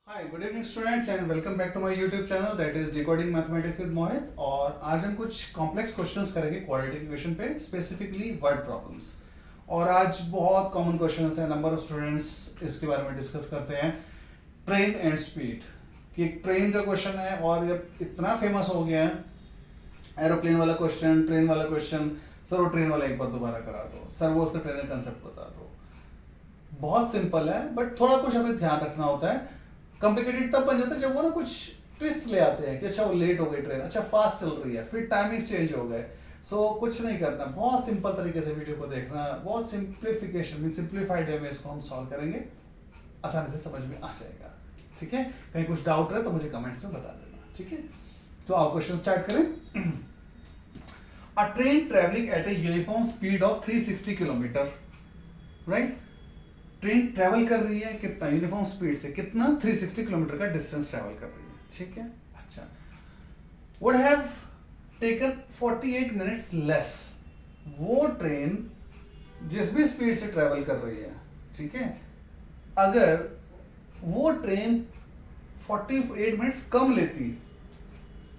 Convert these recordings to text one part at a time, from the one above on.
Hi good evening students and welcome back to my YouTube channel that is decoding mathematics with Mohit. और आज हम कुछ complex questions करेंगे quadratic equation पे, specifically word problems. और आज बहुत कॉमन क्वेश्चंस हैं, नंबर ऑफ स्टूडेंट्स इसके बारे में डिस्कस करते हैं। ट्रेन एंड स्पीड कि एक ट्रेन का क्वेश्चन है और ये इतना फेमस हो गया है। एरोप्लेन वाला क्वेश्चन, ट्रेन वाला क्वेश्चन, सर वो ट्रेन वाला एक बार दोबारा करा दो, सर वो उसका ट्रेन का कंसेप्ट बता दो। बहुत सिंपल है बट थोड़ा कुछ हमें ध्यान रखना होता है। कॉम्प्लिकेटेड तब बन जाता है जब वो ना कुछ ट्विस्ट ले आते हैं कि अच्छा वो लेट हो गई ट्रेन, अच्छा फास्ट चल रही है, फिर टाइमिंग चेंज हो गए। सो कुछ नहीं करना, बहुत सिंपल तरीके से वीडियो को देखना, बहुत सिंप्लीफिकेशन में सिंप्लीफाइड वे में इसको हम सॉल्व करेंगे, आसानी से समझ में आ जाएगा। ठीक है, कहीं कुछ डाउट रहे तो मुझे कमेंट्स में बता देना। ठीक है, तो आओ क्वेश्चन स्टार्ट करें। अ train travelling at a uniform speed of 360 kilometre, right. Train travel कर रही है कितना, यूनिफॉर्म स्पीड से कितना, 360 किलोमीटर का डिस्टेंस ट्रेवल कर रही है। ठीक है, अच्छा। Would have taken 48 minutes less. वो ट्रेन जिस भी स्पीड से ट्रेवल कर रही है, ठीक है, अगर वो ट्रेन 48 मिनट्स कम लेती।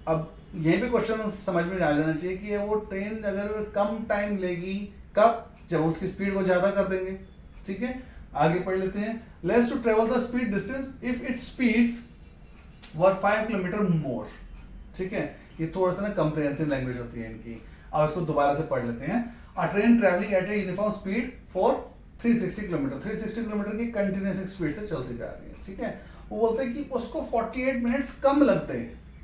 अब यहीं पे क्वेश्चन समझ में आ जाना चाहिए कि वो ट्रेन अगर कम टाइम लेगी कब, जब उसकी स्पीड को ज्यादा कर देंगे। ठीक है, आगे पढ़ लेते हैं। Less to travel the speed distance if it speeds were 5 kilometre more. ठीक है, ये थोड़ा सा ना कंप्रिहेंसिव लैंग्वेज होती है इनकी। अब इसको दोबारा से पढ़ लेते हैं। अ train travelling eight a uniform speed for 360 kilometre, 360 kilometre की कंटिन्यूस स्पीड से चलती जा रही है। ठीक है, वो बोलते हैं कि उसको 48 मिनट्स कम लगते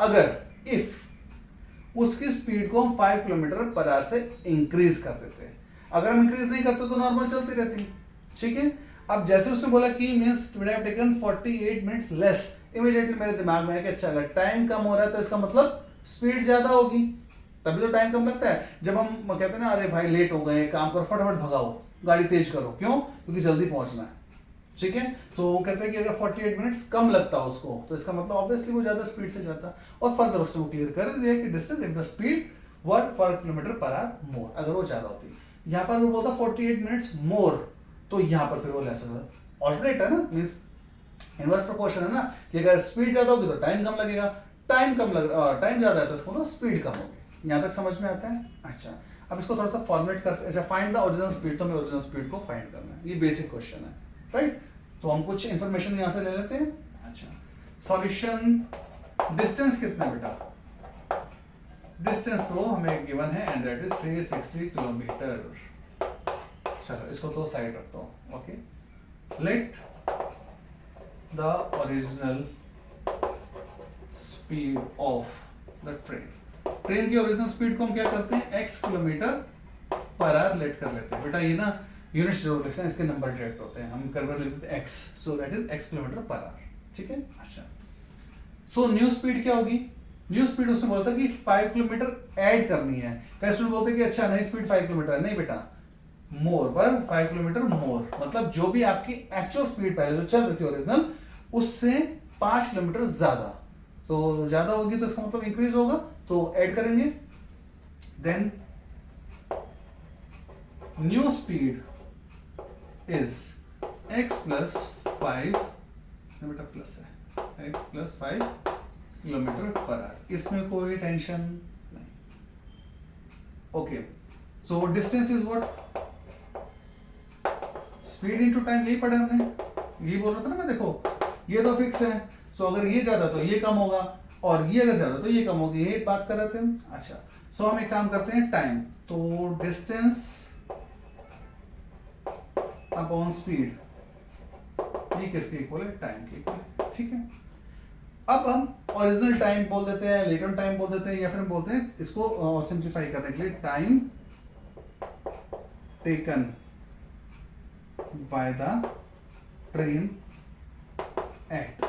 अगर इफ उसकी स्पीड को हम 5 किलोमीटर पर आवर से इंक्रीज कर देते। अगर हम इंक्रीज नहीं करते तो नॉर्मल चलती रहती। ठीक है, अब जैसे उसने बोला कि means would have taken 48 minutes less, immediately मेरे दिमाग में है कि अच्छा अगर टाइम कम हो रहा है तो इसका मतलब स्पीड ज्यादा होगी, तभी तो टाइम कम लगता है। जब हम कहते हैं ना अरे भाई लेट हो गए, काम करो, फटाफट भगाओ, गाड़ी तेज करो, क्यों, क्योंकि जल्दी पहुंचना है। ठीक है, तो वो कहते हैं कि अगर 48 मिनट्स कम लगता है उसको तो इसका मतलब ऑब्वियसली वो ज्यादा स्पीड से जाता। और फर्दर उसने वो क्लियर कर दिया कि distance if the speed were 4 kilometre per hour more, अगर वो ज्यादा होती। यहाँ पर वो बोलता 48 मिनट्स मोर, तो यहाँ पर फिर वो लेस होगा। ऑल्टरनेट है ना, मीन्स इनवर्स प्रोपोर्शन है ना, कि अगर स्पीड ज्यादा होगी तो टाइम कम लगेगा, टाइम ज्यादा है तो इसको तो स्पीड कम होगी। यहाँ तक समझ में आता है। अच्छा, अब इसको थोड़ा सा फॉर्मेट करते हैं। अच्छा, फाइंड द ओरिजिनल स्पीड, तो हमें ओरिजिनल स्पीड को फाइंड करना है, ये बेसिक क्वेश्चन है, राइट। तो हम कुछ इंफॉर्मेशन यहाँ से ले लेते हैं। अच्छा, सॉल्यूशन, डिस्टेंस कितना बेटा, डिस्टेंस तो हमें गिवन है एंड दैट इज 360 किलोमीटर। चलो इसको तो साइड रखता हूं। Okay, let the original speed of the train. Train की ओरिजिनल स्पीड को हम क्या करते हैं, x kilometre per hour let कर लेते हैं। बेटा ये ना यूनिट जरूर लिखना है, इसके नंबर डायरेक्ट होते हैं, हम कर लिख देते हैं x, so that is x kilometre per our. ठीक है, अच्छा। सो न्यू स्पीड क्या होगी, न्यू स्पीड उसने बोला था कि 5 किलोमीटर ऐड करनी है। कई स्टूडेंट बोलते हैं कि अच्छा नई स्पीड 5 किलोमीटर है, नहीं बेटा, मोर पर 5 किलोमीटर मोर, मतलब जो भी आपकी एक्चुअल स्पीड पहले जो चल रही थी ओरिजिनल, उससे 5 किलोमीटर ज्यादा, तो ज्यादा होगी तो इसका मतलब इंक्रीज होगा, तो ऐड करेंगे। Then new speed is x plus 5, बेटा प्लस है, x plus 5 kilometre per hour, इसमें कोई टेंशन नहीं। Okay, so distance is what, speed into time, यही पढ़ा हमने, यही बोल रहा था ना मैं। देखो ये तो फिक्स है, सो अगर ये ज्यादा तो ये कम होगा, और ये अगर ज्यादा तो ये कम होगी, यही बात कर रहे थे हम। अच्छा, सो हम एक काम करते हैं, टाइम, तो डिस्टेंस अपॉन स्पीड, ये किसके इक्वल है, टाइम के इक्वल है। ठीक है, अब हम ओरिजिनल टाइम बोल देते हैं, लेटेंट टाइम बोल देते हैं, या फिर हम बोलते हैं इसको सिंप्लीफाई करने के लिए time taken by the train at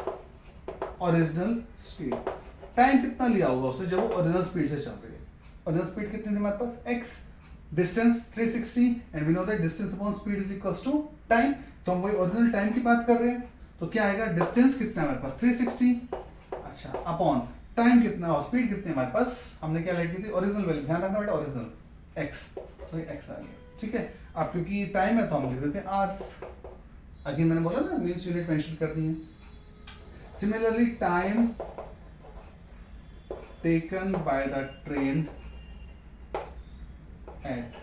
original speed। Time कितना लिया होगा उसने जब वो ओरिजिनल स्पीड से चल रही है। ओरिजिनल स्पीड कितनी थी हमारे पास, x, distance 360 and we know that distance upon speed is equals to time, तो हम वही ओरिजिनल टाइम की बात कर रहे हैं। तो क्या आएगा, डिस्टेंस कितना है हमारे पास 360, अच्छा, अपॉन टाइम कितना और स्पीड कितनी हमारे पास, हमने क्या लाइट की थी, ओरिजिनल वैल्यू, ध्यान रखना बेटा, ओरिजिनल x, सो x आ गया। ठीक है, अब क्योंकि टाइम है तो हम लिख देते हैं आवर्स, अगेन मैंने बोला ना मीन्स यूनिट मेंशन करनी है। Similarly, time taken by the train at,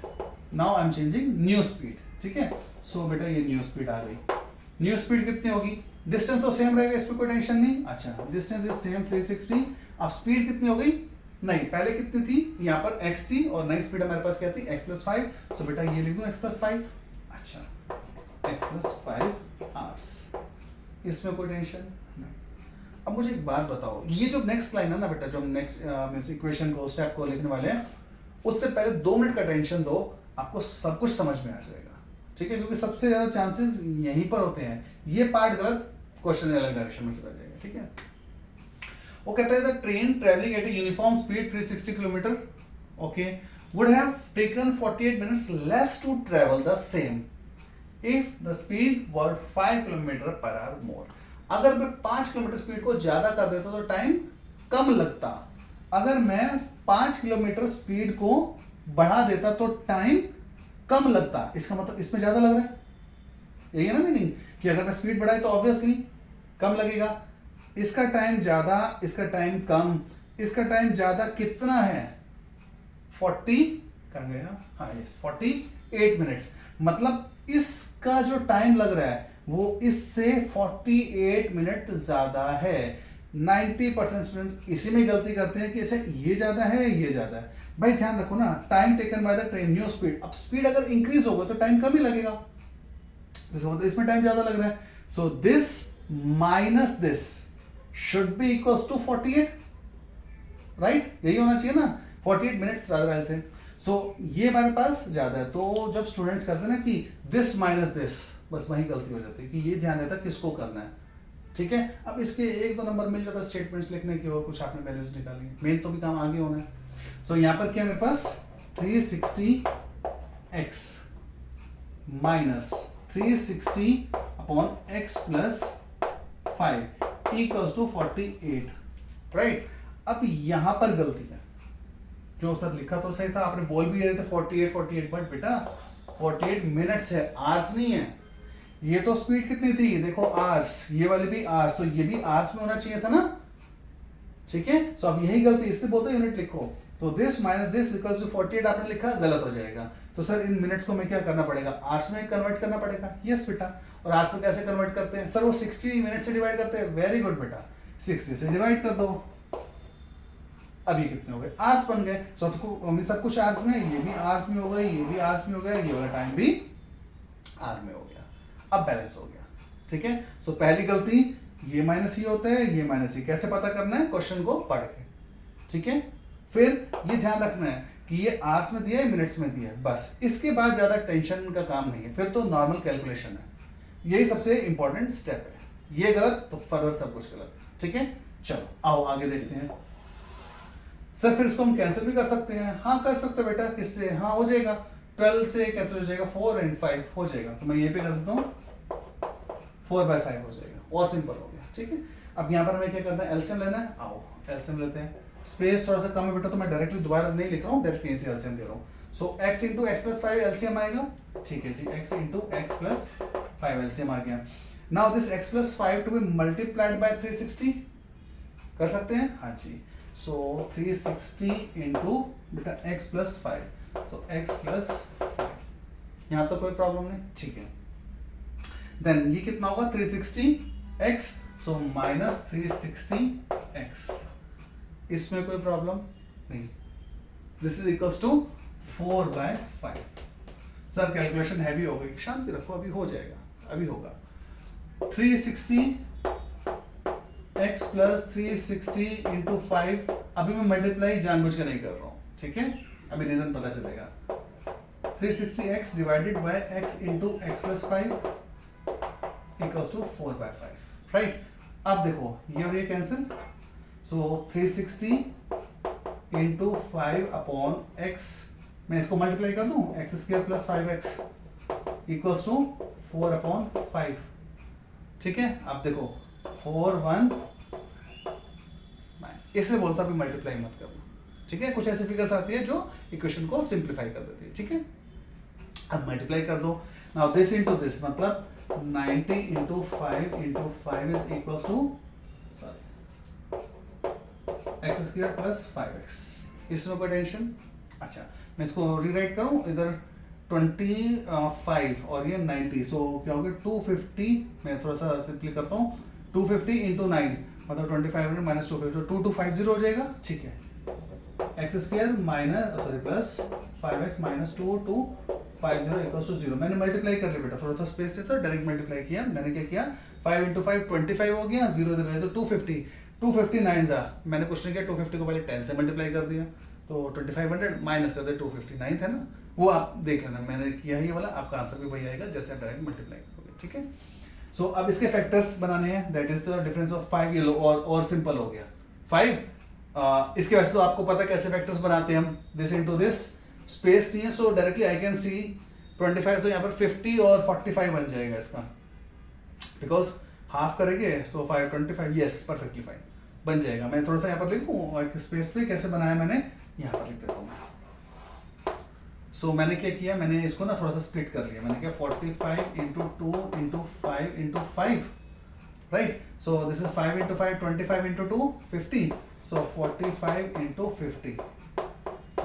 now I am changing new speed, ठीक है। सो बेटा ये न्यू स्पीड आ गई। न्यू स्पीड कितनी होगी? डिस्टेंस तो सेम रहेगा, इस पे कोई टेंशन नहीं। अच्छा, डिस्टेंस इज सेम 360। अब स्पीड कितनी हो गई? नहीं, पहले कितनी थी? यहाँ पर x थी और नई स्पीड हमारे पास क्या थी? x + 5। सो बेटा ये लिख दूं x + 5। अच्छा, x + 5 hours, इसमें कोई टेंशन नहीं। अब मुझे एक बात बताओ, ये जो नेक्स्ट लाइन है ना बेटा, जो हम नेक्स्ट मींस इक्वेशन को, स्टेप को लिखने वाले हैं, उससे पहले 2 मिनट का टेंशन दो, आपको सब कुछ समझ में आ जाएगा, ठीक है। क्योंकि सबसे ज्यादा चांसेस यहीं पर होते हैं। ये पार्ट गलत, क्वेश्चन अलग डायरेक्शन में चला जाएगा, ठीक है। वो कहता है the train travelling at a uniform speed 360 kilometre, okay, would have taken 48 minutes less to travel the same if the speed were 5 kilometre per hour more. अगर मैं 5 किलोमीटर स्पीड को ज्यादा कर देता तो टाइम कम लगता, अगर मैं 5 किलोमीटर स्पीड को बढ़ा देता तो टाइम कम लगता। इसका मतलब इसमें ज्यादा लग रहा है, यही है ना मीनिंग, कि अगर मैं स्पीड बढ़ाई तो ऑब्वियसली कम लगेगा। इसका टाइम ज्यादा, इसका टाइम कम। इसका टाइम ज्यादा कितना है? 40 कम गया, हाँ यस 48 मिनट्स। मतलब इसका जो टाइम लग रहा है वो इससे 48 मिनट ज्यादा है। 90% स्टूडेंट्स इसी में गलती करते हैं कि अच्छा ये ज्यादा है, ये ज्यादा है। भाई ध्यान रखो ना, time taken by the train new speed. अब स्पीड अगर इंक्रीज होगा तो टाइम कम ही लगेगा, तो इसमें टाइम ज्यादा लग रहा है। So this minus this should be equals to 48, right? यही होना चाहिए ना, 48 मिनट्स रादर से। सो ये हमारे पास ज्यादा है। तो जब स्टूडेंट्स करते हैं ना कि दिस माइनस दिस, बस वही गलती हो जाती है कि ये ध्यान रहता है किसको करना है, ठीक है। अब इसके 1-2 नंबर मिल जाता है स्टेटमेंट्स लिखने की, और कुछ आपने वैल्यूज निकाली, मेन तो भी काम आगे होना है। सो यहाँ पर क्या मेरे पास 360x minus 360 upon x plus 5 equals to 48, right? अब यहां पर गलती है, जो सर लिखा तो सही था, आपने बोल भी रहे थे 48, बट बेटा 48 मिनट्स है, आवर्स नहीं है। ये तो स्पीड कितनी थी देखो, आवर्स, ये वाली भी आवर्स, तो ये भी आवर्स में होना चाहिए था ना, ठीक है। सो अब यही गलती, इसलिए बोलते यूनिट लिखो। तो this minus this equals to 48 आपने लिखा, गलत हो जाएगा। तो सर इन मिनट्स को मैं क्या करना पड़ेगा? आवर्स में कन्वर्ट करना पड़ेगा। यस बेटा, और आवर्स में कैसे कन्वर्ट करते हैं? सर वो 60 मिनट से डिवाइड करते हैं। वेरी गुड बेटा, 60 से डिवाइड कर दो। अब ये कितने हो गए? आवर्स बन गए। सब कुछ आवर्स में, ये भी आवर्स में हो गए, ये भी आवर्स में हो गया, ये वाला टाइम भी आवर में हो गया। अब बैलेंस हो गया, ठीक है। सो पहली गलती, ये माइनस ये होता है, ये माइनस ये, कैसे पता करना है? क्वेश्चन को पढ़ के, ठीक है। फिर ये ध्यान रखना है कि ये आवर्स में दिया है, मिनट्स में दिया है, बस। इसके बाद ज्यादा टेंशन का काम नहीं है, फिर तो नॉर्मल कैलकुलेशन है। यही सबसे इंपॉर्टेंट स्टेप है। ये गलत तो फर्दर सब कुछ गलत, ठीक है। चलो आओ आगे देखते हैं। सर फिर इसको हम कैंसिल भी कर सकते हैं। हाँ कर सकते हो बेटा, किससे? हाँ हो जाएगा, 12 से कैंसिल हो जाएगा, 4 और 5 हो जाएगा। तो मैं ये भी कर देता हूँ, 4/5 हो जाएगा, और सिंपल हो गया, ठीक है। अब यहाँ पर हमें क्या करना है? एलसीएम लेना है। आओ एलसीएम लेते हैं। स्पेस थोड़ा सा कम है बेटा, तो मैं डायरेक्टली दोबारा नहीं लिख रहा हूँ, डायरेक्ट यहीं से एलसीएम दे रहा हूँ। So x into x plus 5 LCM आएगा, ठीक है जी। x into x plus 5 LCM आ गया। Now this x plus 5 to be multiplied by 360, कर सकते हैं? हाँ जी। सो 360 इंटू बेटा x plus 5, so x plus 5, यहाँ तो कोई प्रॉब्लम नहीं, ठीक है। देन ये कितना होगा? 360x, सो माइनस 360x, इसमें कोई प्रॉब्लम नहीं। This is equals to 4/5। Sir calculation heavy हो गई, शांति रखो, अभी हो जाएगा, अभी होगा। 360x प्लस 360 इंटू 5, अभी मैं मल्टीप्लाई जानबूझ के नहीं कर रहा हूँ, ठीक है, अभी रीजन पता चलेगा। 360x divided by x into x plus 5 equals to 4/5, right? अब देखो ये और ये cancel, so 360 into 5 upon x, मैं इसको मल्टीप्लाई कर दूं, x square plus 5x equals to 4/5, ठीक है। अब देखो 4/1, इसलिए बोलता भी मल्टीप्लाई मत करना, ठीक है। कुछ ऐसी फिगर्स आती है जो इक्वेशन को सिंप्लीफाई कर देती है, ठीक है। अब मल्टीप्लाई कर दो। नाउ दिस इंटू दिस, मतलब 90 into 5 is equals to square plus 5x, इसमें कोई टेंशन। अच्छा मैं इसको रीराइट करूं, इधर 25 और ये 90, सो क्या हो गया 250। मैं थोड़ा सा सिंपली करता हूँ, 250 इंटू 9 मतलब 2500 माइनस 250, 2250 हो जाएगा। ठीक है, x square minus sorry plus 5x minus 2250 equals to 0। मैंने मल्टीप्लाई कर लिया बेटा, थोड़ा सा स्पेस से तो डायरेक्ट मल्टीप्लाई किया। मैंने क्या किया, 5 इंटू 5 25 हो गया, 0 इधर तो 250, 259 जा, मैंने कुछ नहीं किया, 250 को पहले 10 से मल्टीप्लाई कर दिया तो 2500 माइनस कर दिया 259 है ना, वो आप देख लेना, मैंने किया ही वाला, आपका आंसर भी वही आएगा जैसे डायरेक्ट मल्टीप्लाई करोगे। ठीक है, सो अब इसके फैक्टर्स बनाने हैं, that is the difference of 5। ये लो और सिंपल हो गया 5। इसके वैसे तो आपको पता कैसे फैक्टर्स बनाते हैं हम, दिस इनटू दिस, स्पेस नहीं है सो डायरेक्टली आई कैन सी 25, तो यहाँ पर 50 और 45 बन जाएगा इसका, बिकॉज हाफ करेंगे सो 5 25, यस परफेक्टली फाइन बन जाएगा। मैं थोड़ा सा यहाँ पर लिखूँ और स्पेस पे कैसे बनाया मैंने यहाँ पर लिख देता हूँ। सो मैंने क्या किया, मैंने इसको ना थोड़ा सा स्प्लिट कर लिया, मैंने क्या 45 into 2 into 5 into 5, right, so this is 5 into 5 25 into 2 50, so 45 into 50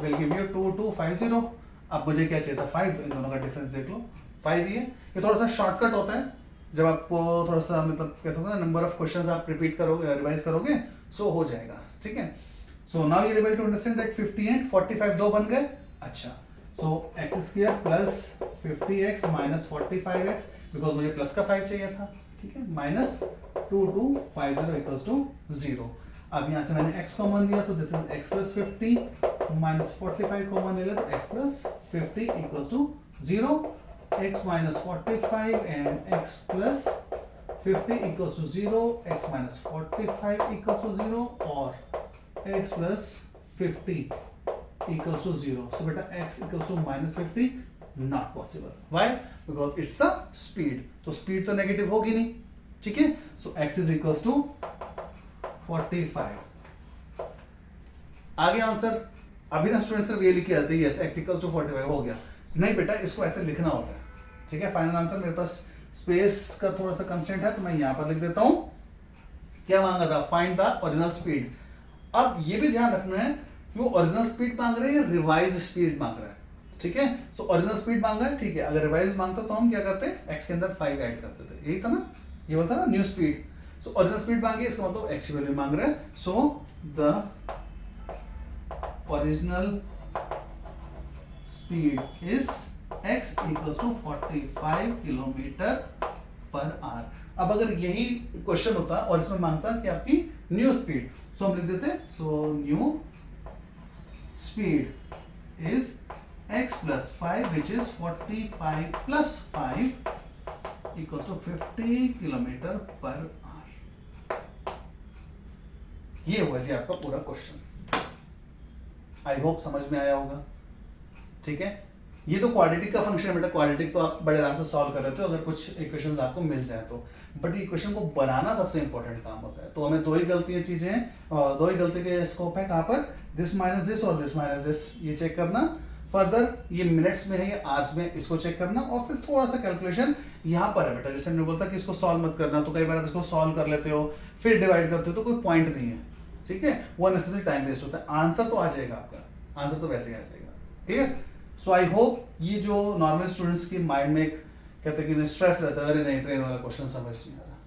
will give you 2250। अब मुझे क्या चाहिए था 5, इन दोनों का डिफरेंस देख लो 5 ही है। ये थोड़ा सा शॉर्टकट होता है जब आपको थोड़ा सा मतलब कैसा होता है ना, नंबर ऑफ क्वेश्चंस आप रिपीट करोगे रिवाइज करोगे सो हो जाएगा। ठीक है, so now you able to understand that 50 and 45 दो बन गए। अच्छा so x square plus 50x minus 45x, because मुझे प्लस का 5 चाहिए था। ठीक है, माइनस 2250 इक्वल्स टू 0। अब यहाँ से मैंने x कॉमन लिया, so this is x plus 50 minus 45 common ले लिया, तो x plus 50 equals to 0। x minus 45 and x plus 50 equals to 0, x minus 45 equals to 0 और x plus 50 equals to 0. So beta x equals to minus 50 not possible. Why? Because it's a speed. तो speed तो negative होगी नहीं। ठीक है, so x is equals to 45। आगे answer अभी ना स्टूडेंट सिर्फ ये लिख के आते हैं यस x equals to 45 हो गया। नहीं बेटा, इसको ऐसे लिखना होता है। ठीक है, फाइनल आंसर मेरे पास स्पेस का थोड़ा सा कंस्टेंट है तो मैं यहां पर लिख देता हूं। क्या मांगा था, फाइंड द ओरिजिनल स्पीड। अब ये भी ध्यान रखना है कि वो ओरिजिनल स्पीड मांग रहे हैं, रिवाइज स्पीड मांग रहा है। ठीक है, सो ओरिजिनल स्पीड मांगा है, ठीक है। अगर रिवाइज मांगता तो हम क्या करते हैं, x के अंदर 5 ऐड करते थे, यही था ना, ये बोलता ना new speed. So original speed मांगी, इसका मतलब x की वैल्यू मांग रहा है। So the original speed is x equals to 45 kilometre per hour. अब अगर यही क्वेश्चन होता और इसमें मांगता कि आपकी न्यू स्पीड, सो हम लिख देते, so new speed is x plus 5 which is 45 plus 5 equals to 50 kilometre per our. ये हुआ जी आपका पूरा क्वेश्चन। आई होप समझ में आया होगा। ठीक है, ये तो क्वाड्रेटिक का फंक्शन है बेटा, क्वाड्रेटिक तो आप बड़े आराम से सॉल्व कर लेते हो अगर कुछ इक्वेशंस आपको मिल जाए तो, बट ये इक्वेशन को बनाना सबसे इंपॉर्टेंट काम होता है। तो हमें दो ही गलतियां चीजें हैं, दो ही गलती के स्कोप है, कहाँ पर, दिस माइनस दिस और दिस माइनस दिस, ये चेक करना। फर्दर ये मिनट्स में है या आवर्स में, इसको चेक करना। और फिर थोड़ा सा कैलकुलेशन यहाँ पर है बेटा, जैसे हमने बोलता कि इसको सॉल्व मत करना, तो कई बार आप इसको सॉल्व कर लेते हो फिर डिवाइड करते हो तो कोई पॉइंट नहीं है। ठीक है, वो नेसेसरी टाइम वेस्ट होता है। आंसर तो आ जाएगा आपका, आंसर तो वैसे ही आ जाएगा। क्लियर? सो आई होप ये जो नॉर्मल स्टूडेंट्स की माइंड में कहते हैं कि स्ट्रेस रहता है, अरे नहीं ट्रेन वाला क्वेश्चन समझ नहीं आ रहा,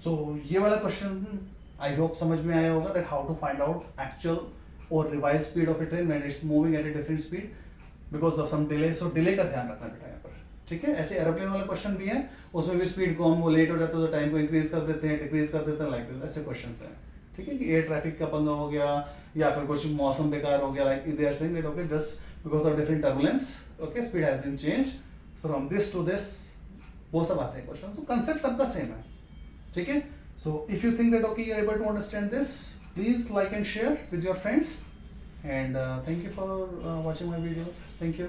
सो ये वाला क्वेश्चन आई होप समझ में आया होगा, that how to find out actual और revise speed of a train when it's moving at a different speed because of some delay. So delay का ध्यान रखना बेटा यहाँ पर। ठीक है, ऐसे एरोप्लेन वाला क्वेश्चन भी है, उसमें भी स्पीड को हम वो लेट हो जाता है तो टाइम को इंक्रीज कर देते हैं, डिक्रीज कर देते हैं, लाइक दिस, ऐसे क्वेश्चंस हैं। ठीक है, कि एयर ट्रैफिक का पंगा हो गया या फिर कुछ मौसम बेकार हो गया, like they are saying that okay just because of different turbulence okay speed has been changed so from this to this, वो सब आते हैं क्वेश्चन। सो कंसेप्ट सबका सेम है। ठीक है, so if you think that okay you are able to understand this, please like and share with your friends and thank you for watching my videos. Thank you.